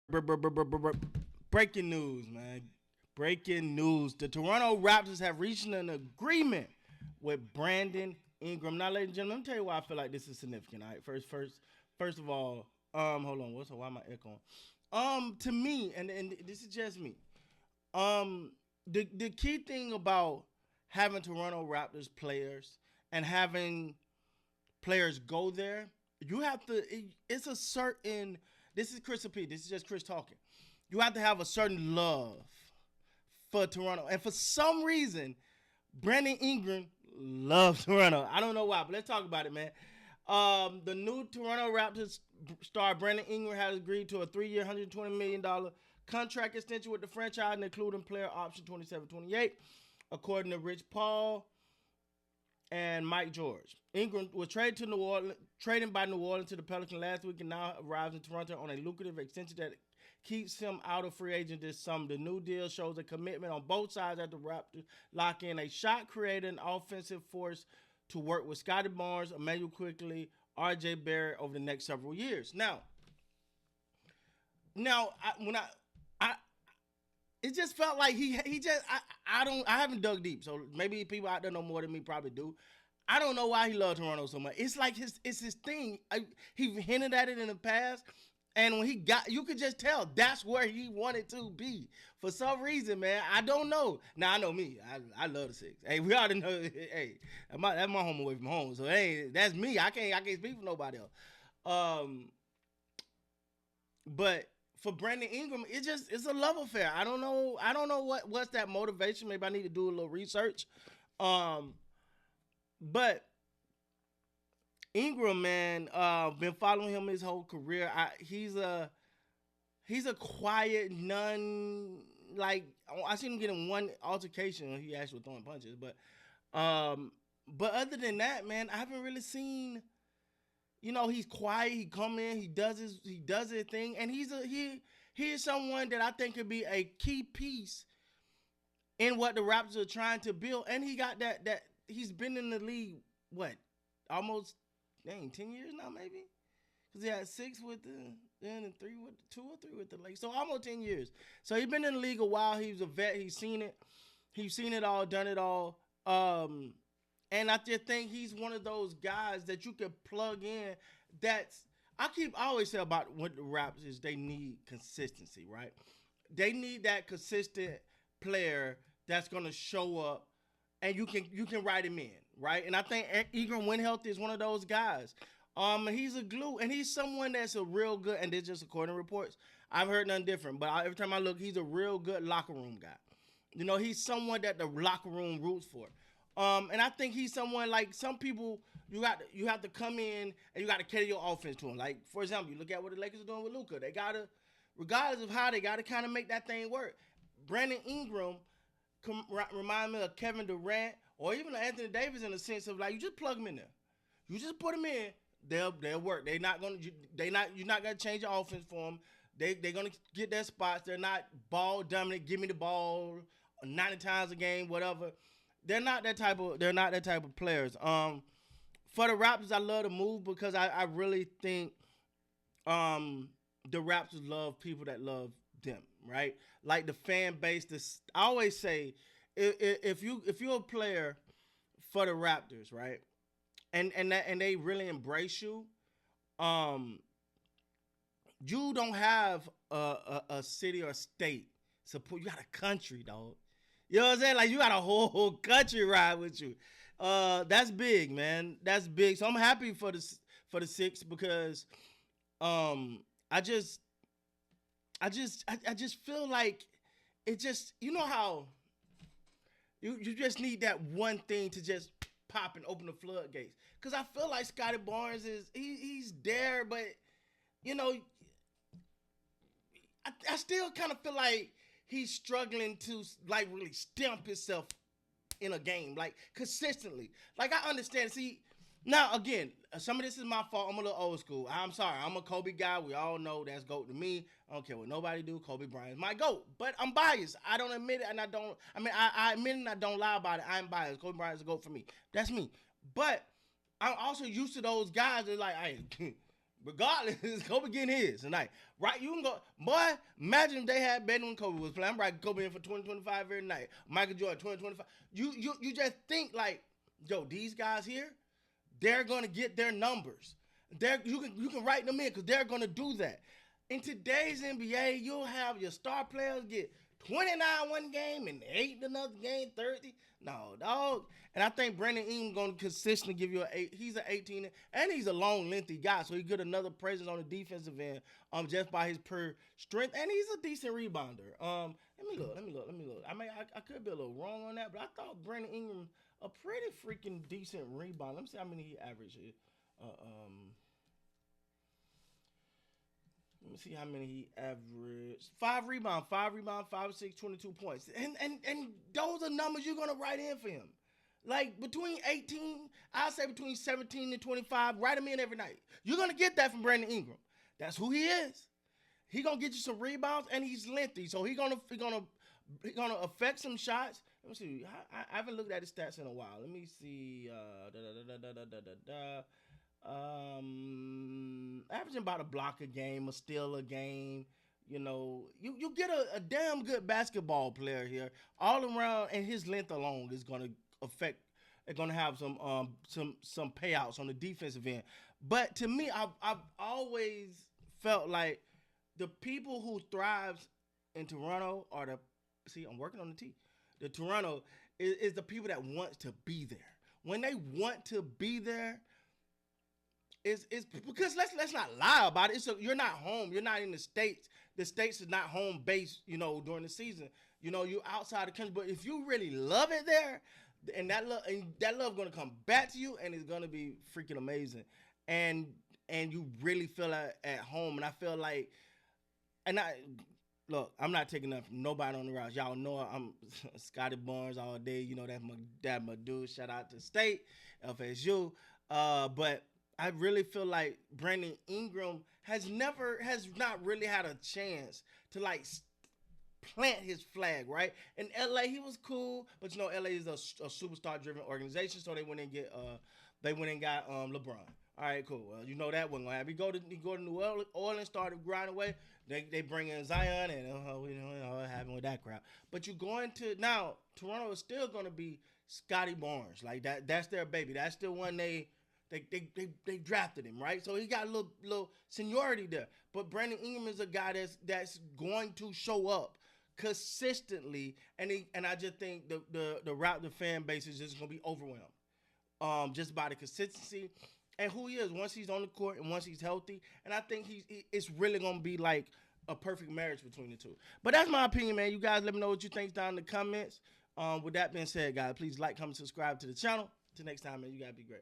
Breaking news, man. Breaking news. The Toronto Raptors have reached an agreement with Brandon Ingram. Now, ladies and gentlemen, let me tell you why I feel like this is significant. All right, first of all, hold on. Why am I echoing? To me, and this is just me. The key thing about having Toronto Raptors players and having players go there, you have to. It's a certain. This is Chris P. This is just Chris talking. You have to have a certain love for Toronto, and for some reason, Brandon Ingram loves Toronto. I don't know why, but let's talk about it, man. The new Toronto Raptors star Brandon Ingram has agreed to a 3-year, $120 million contract extension with the franchise, including player option 27-28, according to Rich Paul and Mike George. Ingram was traded by New Orleans to the Pelicans last week and now arrives in Toronto on a lucrative extension that keeps him out of free agent this summer. The new deal shows a commitment on both sides as the Raptors lock in a shot creator and offensive force to work with Scotty Barnes, Emmanuel Quickly, R.J. Barrett over the next several years. Now, it just felt like I haven't dug deep, so maybe people out there know more than me probably do. I don't know why he loved Toronto so much. It's like it's his thing. He hinted at it in the past, and when you could just tell that's where he wanted to be. For some reason, man, I don't know. Now I know me. I love the Six. Hey, we already know. Hey, that's my home away from home. So hey, that's me. I can't speak for nobody else. But for Brandon Ingram, it's a love affair. I don't know what's that motivation. Maybe I need to do a little research. But Ingram, man, been following him his whole career. He's a quiet, I seen him getting one altercation. He actually was throwing punches, but other than that, man, I haven't really seen. He's quiet. He come in. He does his thing, and he is someone that I think could be a key piece in what the Raptors are trying to build. And he got that he's been in the league almost 10 years now, maybe, because he had 6 with then 3 with 2 or 3 with the Lakers, so almost 10 years. So he's been in the league a while. He was a vet. He's seen it all, done it all. And I just think he's one of those guys that you can plug in. I always say about what the Raptors is they need consistency, right? They need that consistent player that's gonna show up and you can write him in, right? And I think Ingram, when healthy, is one of those guys. He's a glue, and he's someone that's a real good. And this just according to reports, I've heard nothing different. But every time I look, he's a real good locker room guy. He's someone that the locker room roots for. And I think he's someone like some people. You have to come in and you got to cater your offense to him. Like, for example, you look at what the Lakers are doing with Luka. They gotta, regardless of how, they gotta kind of make that thing work. Brandon Ingram remind me of Kevin Durant or even Anthony Davis in the sense of like you just plug them in there. You just put them in, they'll work. You're not gonna change your offense for them. They're gonna get their spots. They're not ball dominant. Give me the ball 90 times a game, whatever. They're not that type of players. For the Raptors, I love the move because I really think the Raptors love people that love them, right? Like the fan base. I always say, if you're a player for the Raptors, right, and they really embrace you, you don't have a city or state support. You got a country, dog. You know what I'm saying? Like you got a whole country ride with you. That's big, man. That's big. So I'm happy for the Six because I just feel like it just how you just need that one thing to just pop and open the floodgates. Cause I feel like Scotty Barnes he's there, but I still kind of feel like he's struggling to like really stamp himself in a game like consistently. Like I understand. See, now again, some of this is my fault. I'm a little old school. I'm sorry. I'm a Kobe guy. We all know that's GOAT to me. I don't care what nobody do. Kobe Bryant's my GOAT. But I'm biased. I don't admit it, and I don't. I mean, I admit it and I don't lie about it. I'm biased. Kobe Bryant's a GOAT for me. That's me. But I'm also used to those guys that are like, hey, Regardless, Kobe getting his tonight. Right? You can go, boy, imagine if they had Ben when Kobe was playing. I'm writing Kobe in for 2025 every night. Michael Jordan, 2025. You just think like, yo, these guys here, they're gonna get their numbers. You can write them in because they're gonna do that. In today's NBA, you'll have your star players get 29 one game and 8 another game, 30. No, dog. And I think Brandon Ingram going to consistently give you an 8. He's an 18, and he's a long, lengthy guy, so he get another presence on the defensive end just by his pure strength, and he's a decent rebounder. Let me look. I could be a little wrong on that, but I thought Brandon Ingram a pretty freaking decent rebounder. Let me see how many he averaged here. Uh, um, Let me see how many he averaged. 5 rebound, 22 points. And those are numbers you're gonna write in for him. Like between 18, I'd say between 17 and 25, write him in every night. You're gonna get that from Brandon Ingram. That's who he is. He gonna get you some rebounds and he's lengthy. So he gonna affect some shots. Let me see. I haven't looked at his stats in a while. Let me see. Averaging about a block a game, a steal a game. You get a damn good basketball player here all around, and his length alone is gonna affect. It's gonna have some payouts on the defensive end. But to me, I've always felt like the people who thrives in Toronto are the see. I'm working on the T. The Toronto is the people that want to be there. When they want to be there, it's because let's not lie about it. You're not home. You're not in the states. The states is not home base. During the season. You're outside the country. But if you really love it there, and that love gonna come back to you, and it's gonna be freaking amazing. And you really feel at home. And I feel like, and I look, I'm not taking up from nobody on the route. Y'all know I'm Scotty Barnes all day. That's my dude. Shout out to State, FSU. But I really feel like Brandon Ingram has not really had a chance to like plant his flag, right? In LA, he was cool, but LA is a superstar driven organization, so they went and got LeBron. All right, cool. Well, that wasn't gonna happen. He go to New Orleans, started grinding away. They bring in Zion, and what happened with that crap. But you're going to now Toronto is still gonna be Scotty Barnes, like that. That's their baby. That's the one they drafted him, right? So he got a little seniority there. But Brandon Ingram is a guy that's going to show up consistently, and I just think the Raptor fan base is just gonna be overwhelmed, just by the consistency and who he is once he's on the court and once he's healthy. And I think it's really gonna be like a perfect marriage between the two. But that's my opinion, man. You guys let me know what you think down in the comments. With that being said, guys, please like, comment, subscribe to the channel. Till next time, man, you gotta be great.